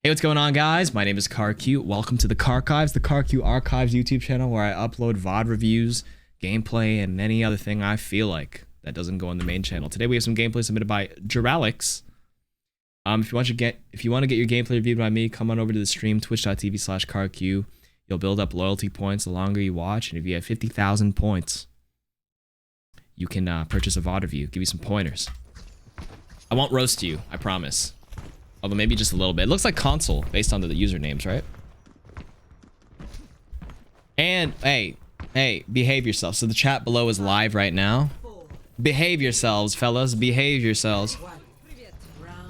Hey, what's going on, guys? My name is KarQ. Welcome to the KarQives, the KarQ Archives YouTube channel where I upload VOD reviews, gameplay, and any other thing I feel like that doesn't go on the main channel. Today we have some gameplay submitted by Jralixs. If you want to get your gameplay reviewed by me, come on over to the stream, twitch.tv/KarQ. You'll build up loyalty points the longer you watch, and if you have 50,000 points, you can purchase a VOD review. Give you some pointers. I won't roast you, I promise. Although maybe just a little bit. It looks like console based on the usernames, right? And hey, behave yourself. So the chat below is live right now. Behave yourselves, fellas. Behave yourselves.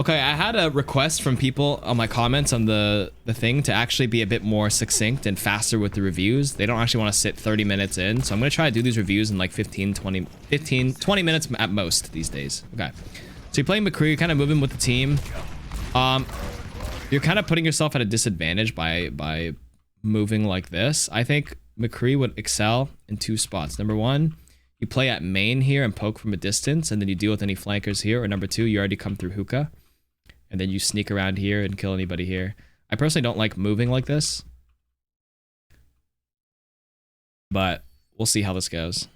Okay, I had a request from people on my comments on the thing to actually be a bit more succinct and faster with the reviews. They don't actually want to sit 30 minutes in. So I'm going to try to do these reviews in like 20 minutes at most these days. Okay. So you're playing McCree, you're kind of moving with the team. You're kind of putting yourself at a disadvantage by moving like this. I think McCree would excel in two spots. Number one, you play at main here and poke from a distance, and then you deal with any flankers here. Or number two, you already come through hookah, and then you sneak around here and kill anybody here. I personally don't like moving like this, but we'll see how this goes.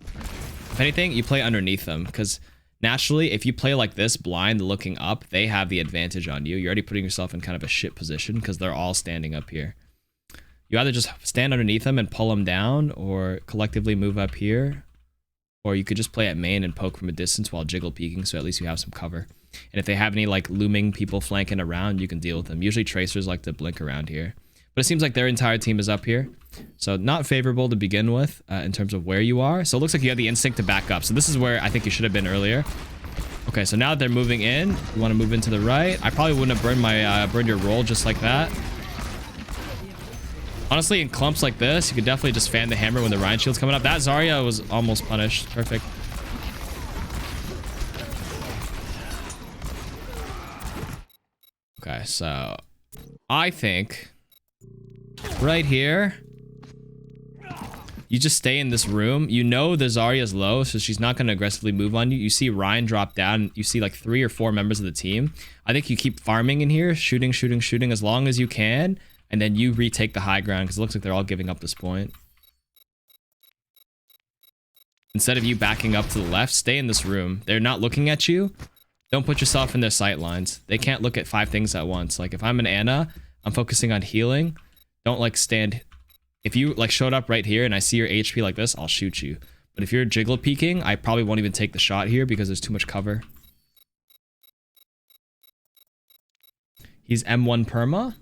If anything, you play underneath them, because naturally, if you play like this, blind looking up, they have the advantage on you. You're already putting yourself in kind of a shit position because they're all standing up here. You either just stand underneath them and pull them down, or collectively move up here, or you could just play at main and poke from a distance while jiggle peeking, so at least you have some cover. And if they have any like looming people flanking around, you can deal with them. Usually tracers like to blink around here, but it seems like their entire team is up here, so not favorable to begin with in terms of where you are. So it looks like you have the instinct to back up. So this is where I think you should have been earlier. Okay, so now that they're moving in, you want to move into the right. I probably wouldn't have burned my burned your roll just like that. Honestly, in clumps like this, you could definitely just fan the hammer when the Rhine shield's coming up. That Zarya was almost punished. Perfect. Okay, so I think right here, you just stay in this room. You know the Zarya's low, so she's not going to aggressively move on you. You see Ryan drop down. You see like 3 or 4 members of the team. I think you keep farming in here, shooting as long as you can, and then you retake the high ground because it looks like they're all giving up this point. Instead of you backing up to the left, stay in this room. They're not looking at you. Don't put yourself in their sight lines. They can't look at 5 things at once. Like if I'm an Ana, I'm focusing on healing. Don't like stand. If you like showed up right here and I see your HP like this, I'll shoot you. But if you're jiggle peeking, I probably won't even take the shot here because there's too much cover. He's M1 perma.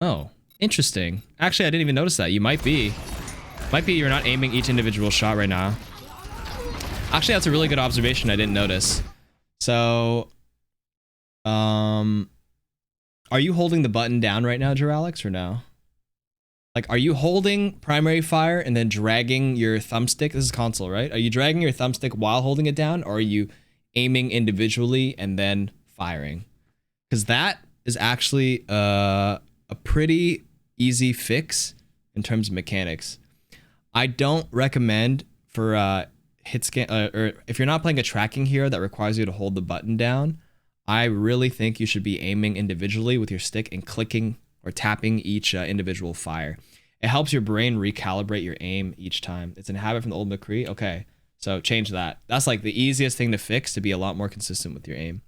Oh, interesting. Actually, I didn't even notice that. You might be. You're not aiming each individual shot right now. Actually, that's a really good observation. I didn't notice. So, are you holding the button down right now, Jralixs, or no? Like, are you holding primary fire and then dragging your thumbstick? This is console, right? Are you dragging your thumbstick while holding it down, or are you aiming individually and then firing? Because that is actually a pretty easy fix in terms of mechanics. I don't recommend for hit scan, or if you're not playing a tracking hero that requires you to hold the button down, I really think you should be aiming individually with your stick and clicking or tapping each individual fire. It helps your brain recalibrate your aim each time. It's a habit from the old McCree. Okay, so change that. That's like the easiest thing to fix to be a lot more consistent with your aim.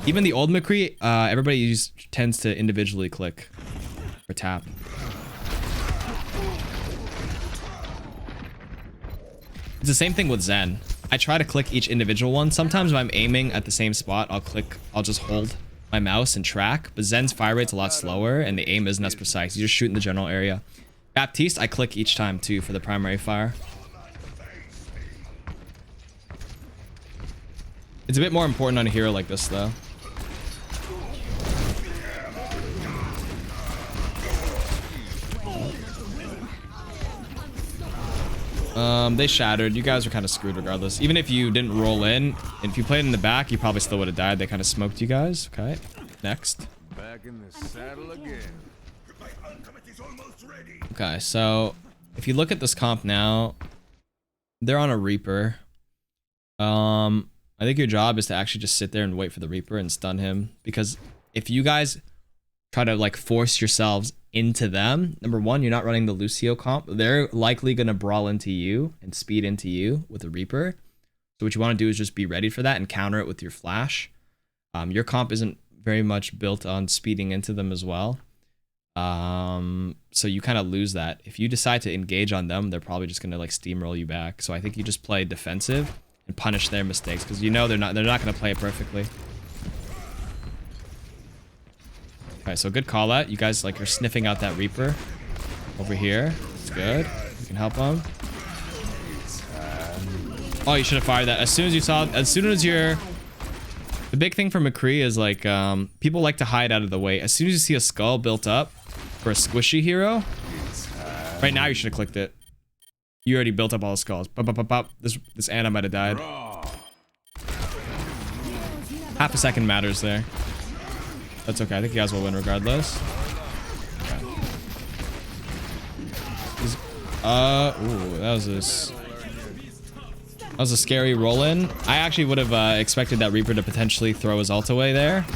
Even the old McCree, everybody tends to individually click or tap. It's the same thing with Zen. I try to click each individual one. Sometimes if I'm aiming at the same spot, I'll just hold my mouse and track, but Zen's fire rate's a lot slower and the aim isn't as precise. You just shoot in the general area. Baptiste, I click each time too for the primary fire. It's a bit more important on a hero like this though. They shattered. You guys are kind of screwed regardless. Even if you didn't roll in, if you played in the back, you probably still would have died. They kind of smoked you guys. Okay, next. Back in the saddle again. Okay, so if you look at this comp now, they're on a Reaper. I think your job is to actually just sit there and wait for the Reaper and stun him, because if you guys try to like force yourselves into them, number one, you're not running the Lucio comp. They're likely gonna brawl into you and speed into you with the Reaper. So what you want to do is just be ready for that and counter it with your flash. Your comp isn't very much built on speeding into them as well. So you kind of lose that. If you decide to engage on them, they're probably just gonna like steamroll you back. So I think you just play defensive and punish their mistakes, because you know they're not gonna play it perfectly. Okay, so good call out. You guys like are sniffing out that Reaper over here. It's good. You can help them. Oh, you should have fired that as soon as you saw. As soon as you're. The big thing for McCree is like people like to hide out of the way. As soon as you see a skull built up for a squishy hero, right now you should have clicked it. You already built up all the skulls. Pop, pop, pop, pop. This Ana might have died. Half a second matters there. That's okay. I think you guys will win regardless. Okay. Ooh, that was a scary roll-in. I actually would have expected that Reaper to potentially throw his ult away there.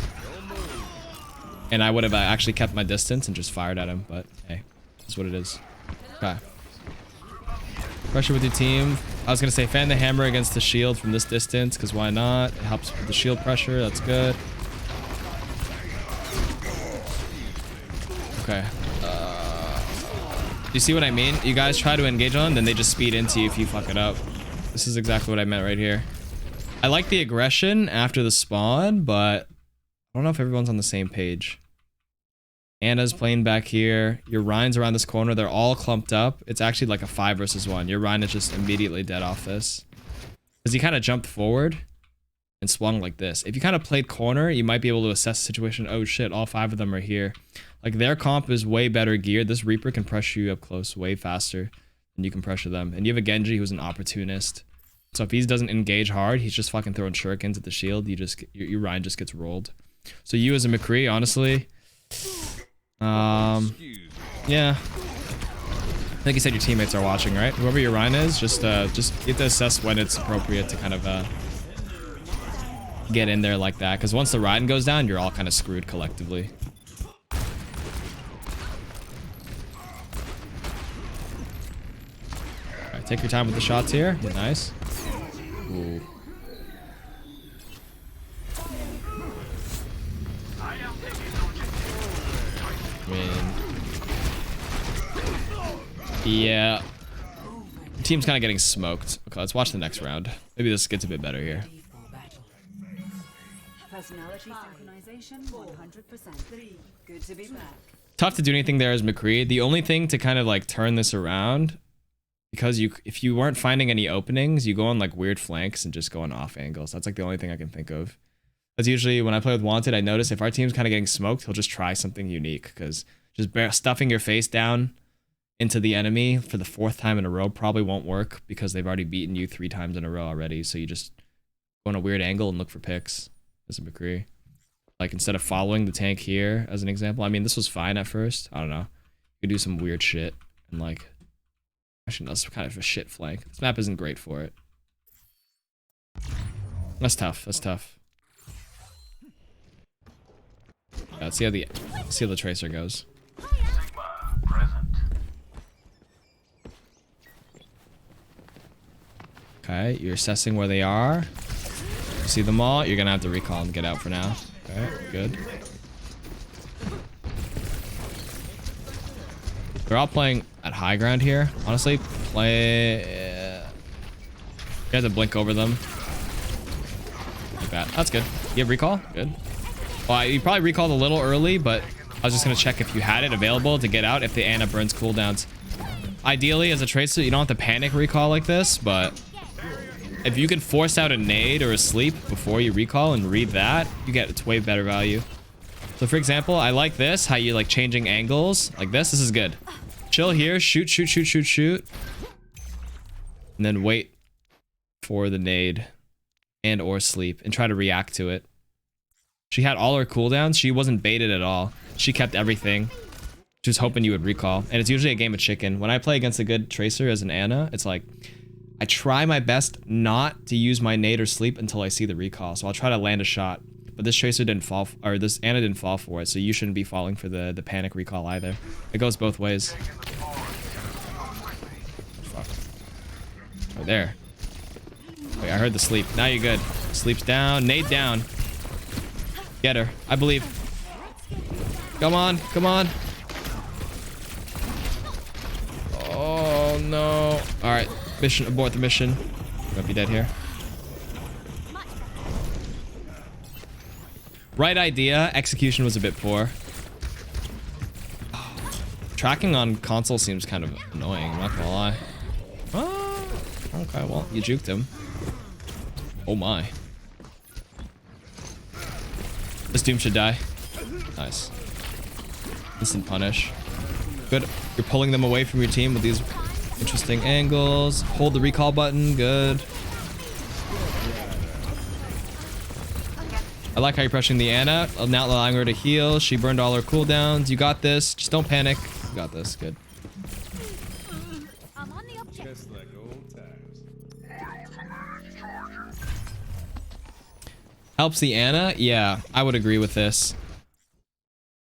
And I would have actually kept my distance and just fired at him, but hey, that's what it is. Okay. Pressure with your team. I was gonna say fan the hammer against the shield from this distance, because why not? It helps with the shield pressure. That's good. Okay. You see what I mean? You guys try to engage on, then they just speed into you if you fuck it up. This is exactly what I meant right here. I like the aggression after the spawn, but I don't know if everyone's on the same page. Ana's playing back here. Your Ryan's around this corner. They're all clumped up. It's actually like a 5 versus 1. Your Ryan is just immediately dead off this. Because he kind of jumped forward and swung like this. If you kind of played corner, you might be able to assess the situation. Oh shit, all 5 of them are here. Like their comp is way better geared. This Reaper can pressure you up close way faster than you can pressure them. And you have a Genji who's an opportunist. So if he doesn't engage hard, he's just fucking throwing shurikens at the shield. Your Ryan just gets rolled. So you as a McCree, honestly, yeah. Like you said, your teammates are watching, right? Whoever your Ryan is, just you have to assess when it's appropriate to kind of get in there like that. Because once the Ryan goes down, you're all kind of screwed collectively. Alright, take your time with the shots here. Nice. Ooh. Yeah. The team's kind of getting smoked. Okay, let's watch the next round. Maybe this gets a bit better here. Personality synchronization 100%. Good to be back. Tough to do anything there as McCree. The only thing to kind of like turn this around, because if you weren't finding any openings, you go on like weird flanks and just go on off angles. That's like the only thing I can think of. That's usually when I play with Wanted, I notice if our team's kind of getting smoked, he'll just try something unique, because just stuffing your face down into the enemy for the 4th time in a row probably won't work, because they've already beaten you 3 times in a row already. So you just go on a weird angle and look for picks as a McCree. Like instead of following the tank here as an example. I mean, this was fine at first. I don't know. You could do some weird shit and like, actually that's kind of a shit flank. This map isn't great for it. That's tough. That's tough. Yeah, let's see how the tracer goes. Okay, you're assessing where they are. You see them all. You're gonna have to recall and get out for now. Okay, good. They're all playing at high ground here. Honestly, play. You have to blink over them. Like that. That's good. You have recall? Good. Well, you probably recalled a little early, but I was just gonna check if you had it available to get out if the Ana burns cooldowns. Ideally, as a tracer, you don't have to panic recall like this, but if you can force out a nade or a sleep before you recall and read that, it's way better value. So for example, I like this, how you like changing angles like this. This is good. Chill here, shoot, shoot, shoot, shoot, shoot. And then wait for the nade and or sleep and try to react to it. She had all her cooldowns. She wasn't baited at all. She kept everything. She was hoping you would recall. And it's usually a game of chicken. When I play against a good tracer as an Ana, it's like, I try my best not to use my nade or sleep until I see the recall. So I'll try to land a shot. But this Tracer didn't fall, or this Ana didn't fall for it, so you shouldn't be falling for the panic recall either. It goes both ways. Fuck. Oh, there. Wait, I heard the sleep. Now you're good. Sleep's down. Nade down. Get her. I believe. Come on. Come on. Oh, no. Alright. Mission. Abort the mission. Might be dead here. Right idea. Execution was a bit poor. Tracking on console seems kind of annoying. I'm not gonna lie. Oh, okay, well, you juked him. Oh my. This Doom should die. Nice. Instant punish. Good. You're pulling them away from your team with these interesting angles. Hold the recall button. Good. I like how you're pressuring the Ana, not allowing her to heal. She burned all her cooldowns. You got this. Just don't panic. You got this. Good. I'm on the object. Just like old times. Helps the Ana? Yeah, I would agree with this.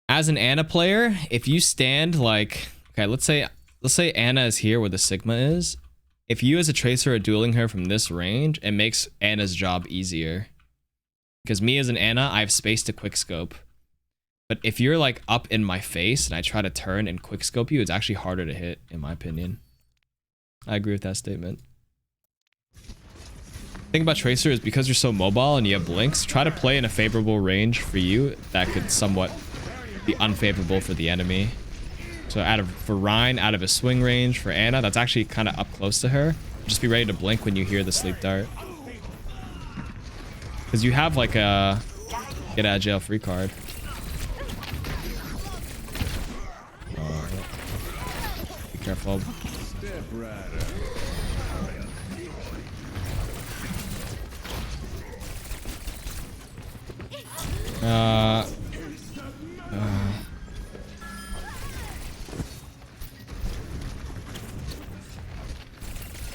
As an Ana player, if you stand like... Okay, let's say Ana is here where the Sigma is. If you as a Tracer are dueling her from this range, it makes Ana's job easier. Because me as an Ana, I have space to quickscope. But if you're like up in my face and I try to turn and quickscope you, it's actually harder to hit, in my opinion. I agree with that statement. The thing about Tracer is because you're so mobile and you have blinks, try to play in a favorable range for you that could somewhat be unfavorable for the enemy. So for Rhine, out of a swing range, for Ana, that's actually kind of up close to her. Just be ready to blink when you hear the sleep dart. Because you have like a get out of jail free card. Be careful. Step right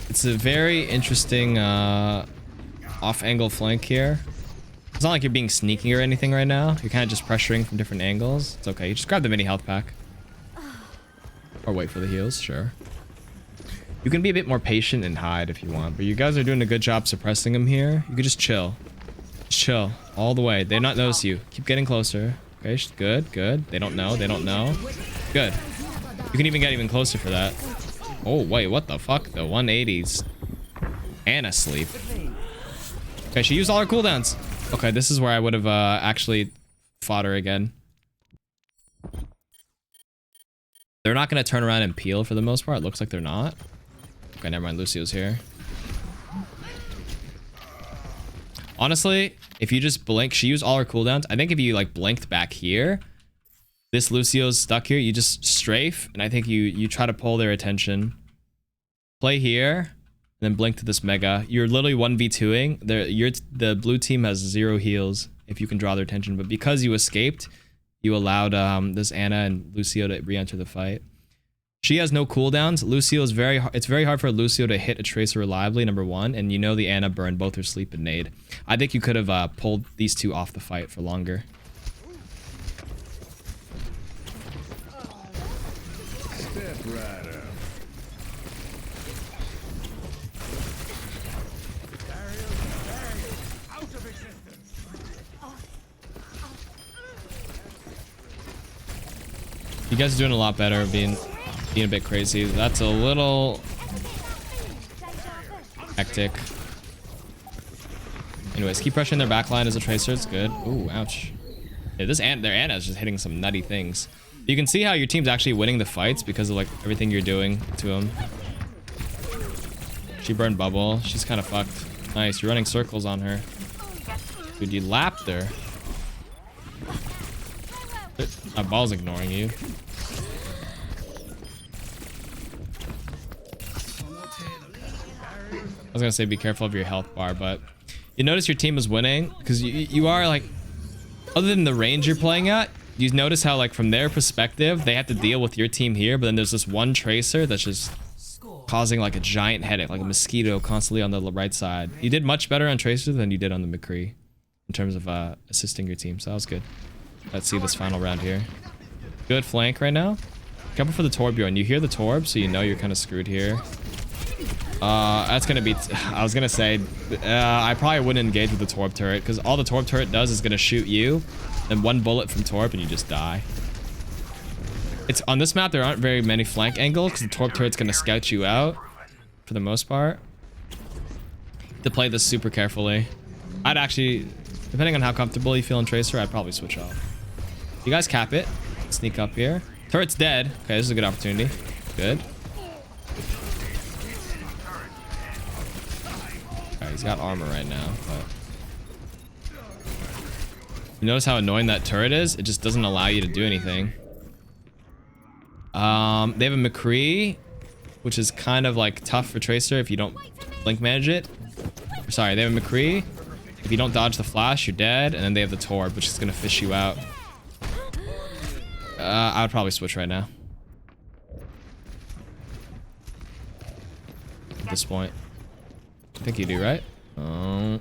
It's a very interesting off-angle flank here. It's not like you're being sneaky or anything right now. You're kind of just pressuring from different angles. It's okay. You just grab the mini health pack. Or wait for the heals, sure. You can be a bit more patient and hide if you want, but you guys are doing a good job suppressing them here. You could just chill. Just chill all the way. They not notice you. Keep getting closer. Okay, good, good. They don't know. They don't know. Good. You can even get even closer for that. Oh, wait, what the fuck? The 180s. And asleep. Okay, she used all her cooldowns. Okay, this is where I would have actually fought her again. They're not going to turn around and peel for the most part. It looks like they're not. Okay, never mind. Lucio's here. Honestly, if you just blink, she used all her cooldowns. I think if you like blinked back here, this Lucio's stuck here, you just strafe, and I think you try to pull their attention. Play here, and then blink to this Mega. You're literally 1v2ing. The blue team has 0 heals if you can draw their attention, but because you escaped, you allowed this Ana and Lucio to re-enter the fight. She has no cooldowns. Lucio is it's very hard for Lucio to hit a Tracer reliably, number one, and you know the Ana burned both her sleep and nade. I think you could have pulled these two off the fight for longer. Step right up. Out of existence. You guys are doing a lot better being a bit crazy. That's a little hectic. Anyways, keep pressuring their backline as a Tracer. It's good. Ooh, ouch. Yeah, their Ana is just hitting some nutty things. You can see how your team's actually winning the fights because of like everything you're doing to them. She burned bubble. She's kind of fucked. Nice. You're running circles on her. Dude, you lapped her. My ball's ignoring you. I was gonna say be careful of your health bar, but you notice your team is winning because you are like, other than the range you're playing at, you notice how like from their perspective they have to deal with your team here, but then there's this one Tracer that's just causing like a giant headache, like a mosquito constantly on the right side. You did much better on Tracer than you did on the McCree in terms of assisting your team, so that was good. Let's see this final round here. Good flank right now. Careful for the Torbjorn. You hear the Torb, so you know you're kind of screwed here. That's gonna be... I was gonna say, I probably wouldn't engage with the Torb turret, because all the Torb turret does is gonna shoot you, and one bullet from Torb, and you just die. It's on this map, there aren't very many flank angles, because the Torb turret's gonna scout you out, for the most part. To play this super carefully. I'd actually... Depending on how comfortable you feel in Tracer, I'd probably switch off. You guys cap it. Sneak up here. Turret's dead. Okay, this is a good opportunity. Good. Alright, he's got armor right now, but... You notice how annoying that turret is? It just doesn't allow you to do anything. They have a McCree, which is kind of like tough for Tracer if you don't blink manage it. Sorry, they have a McCree. If you don't dodge the flash, you're dead. And then they have the Torb, which is going to fish you out. I would probably switch right now. At this point. I think you do, right? You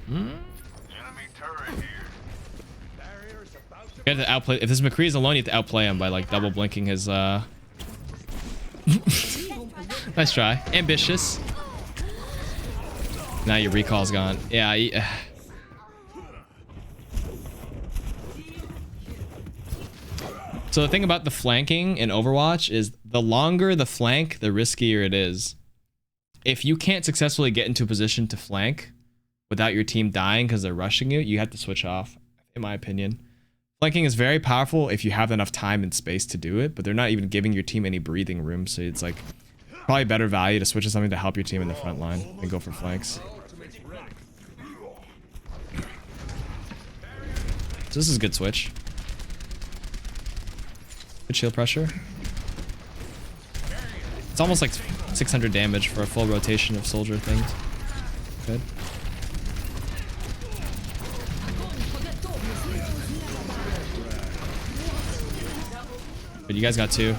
have to outplay. If this McCree is alone, you have to outplay him by like double blinking his... Nice try. Ambitious. Now your recall's gone. Yeah. So the thing about the flanking in Overwatch is the longer the flank, the riskier it is. If you can't successfully get into a position to flank without your team dying because they're rushing you, you have to switch off, in my opinion. Flanking is very powerful if you have enough time and space to do it, but they're not even giving your team any breathing room, so it's like probably better value to switch to something to help your team in the front line than go for flanks. So this is a good switch. Good shield pressure. It's almost like 600 damage for a full rotation of soldier things. Good. But you guys got two.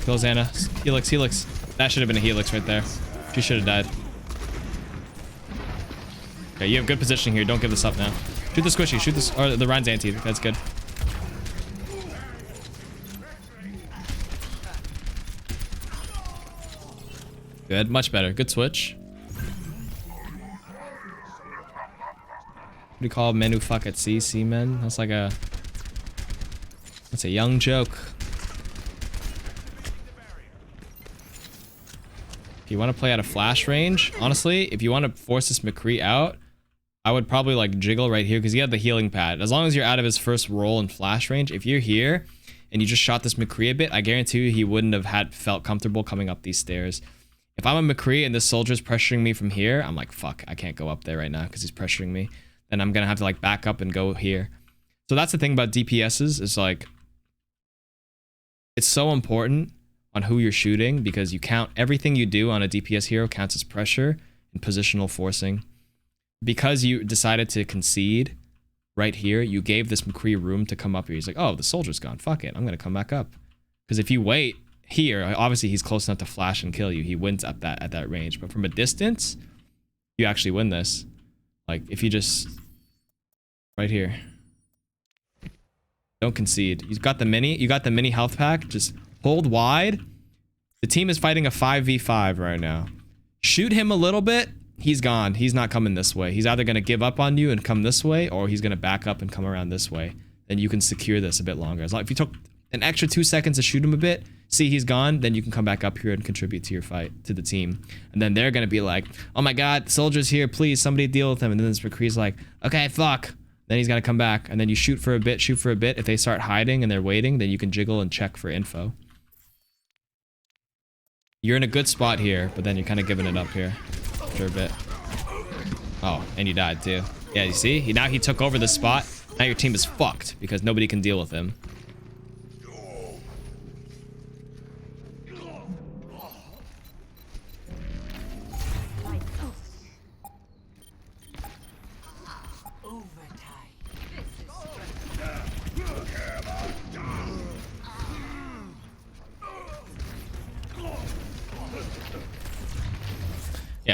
Kill Xana. Helix. That should have been a Helix right there. She should have died. Okay, you have good positioning here. Don't give this up now. Shoot the squishy. Shoot this, or the Ryan's anti. That's good. Good. Much better. Good switch. What do you call men who fuck at sea? Seamen? That's like a... That's a young joke. If you want to play out of flash range, honestly, if you want to force this McCree out, I would probably like jiggle right here because he had the healing pad. As long as you're out of his first roll in flash range, if you're here and you just shot this McCree a bit, I guarantee you he wouldn't have felt comfortable coming up these stairs. If I'm a McCree and this soldier's pressuring me from here, I'm like, fuck, I can't go up there right now because he's pressuring me. Then I'm going to have to like back up and go here. So that's the thing about DPSs is like, it's so important on who you're shooting because you count everything you do on a DPS hero counts as pressure and positional forcing. Because you decided to concede right here, you gave this McCree room to come up here. He's like, oh, the soldier's gone. Fuck it. I'm going to come back up. Because if you wait here, obviously he's close enough to flash and kill you. He wins at that range. But from a distance, you actually win this. Like, if you just... Right here. Don't concede. You got the mini health pack. Just hold wide. The team is fighting a 5v5 right now. Shoot him a little bit. He's gone. He's not coming this way. He's either going to give up on you and come this way, or he's going to back up and come around this way. Then you can secure this a bit longer. As long if you took an extra 2 seconds to shoot him a bit, see he's gone, then you can come back up here and contribute to your fight, to the team. And then they're going to be like, oh my god, soldier's here, please, somebody deal with him. And then this McCree's like, okay, fuck. Then he's going to come back. And then you shoot for a bit. If they start hiding and they're waiting, then you can jiggle and check for info. You're in a good spot here, but then you're kind of giving it up here after a bit. Oh, and you died too. Yeah, you see? Now he took over the spot. Now your team is fucked because nobody can deal with him.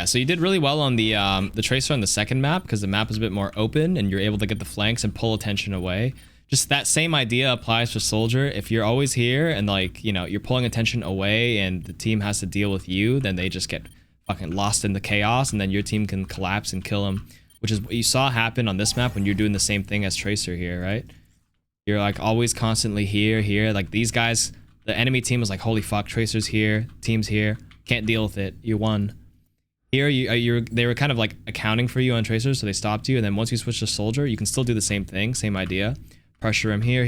Yeah, so you did really well on the tracer on the second map because the map is a bit more open and you're able to get the flanks and pull attention away. Just that same idea applies for soldier. If you're always here and like, you know, you're pulling attention away and the team has to deal with you, then they just get fucking lost in the chaos and then your team can collapse and kill them, which is what you saw happen on this map when you're doing the same thing as tracer here, right? You're like always constantly here. Like these guys, the enemy team was like, holy fuck, tracer's here, team's here, can't deal with it, you won. Here, they were kind of like accounting for you on tracers, so they stopped you. And then once you switch to soldier, you can still do the same thing, same idea. Pressure him here.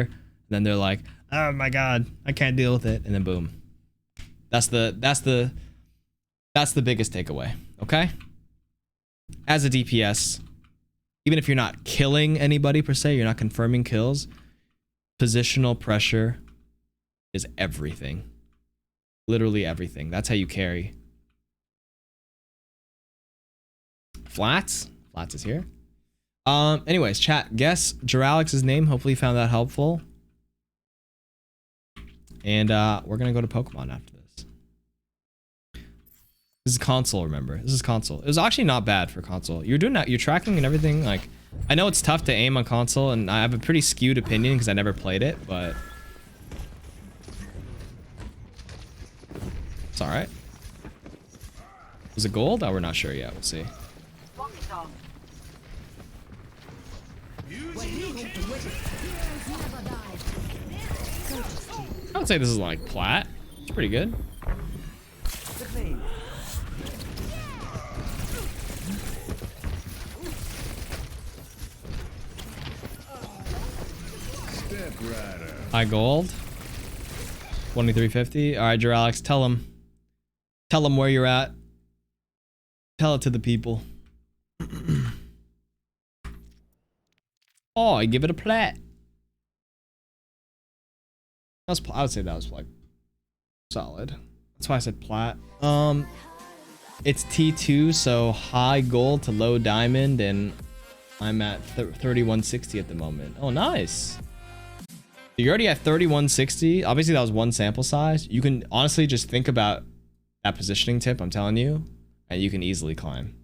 And then they're like, oh my god, I can't deal with it. And then boom. That's the biggest takeaway. Okay. As a DPS, even if you're not killing anybody per se, you're not confirming kills. Positional pressure is everything. Literally everything. That's how you carry. Flats is here. Anyways, chat, guess Jralixs' name. Hopefully you found that helpful. And we're gonna go to Pokemon after this. This is console, remember. This is console. It was actually not bad for console. You're doing that, you're tracking and everything. Like, I know it's tough to aim on console, and I have a pretty skewed opinion because I never played it, but it's alright. Was it gold? Oh, we're not sure yet. We'll see. I would say this is like plat. It's pretty good. Step right up. High gold. 2350. All right, Jralixs, tell them. Tell them where you're at. Tell it to the people. Oh, I give it a plat. I would say that was like solid. That's why I said plat. It's T2, so high gold to low diamond, and I'm at 3160 at the moment. Oh, nice. You're already at 3160. Obviously, that was one sample size. You can honestly just think about that positioning tip, I'm telling you, and you can easily climb.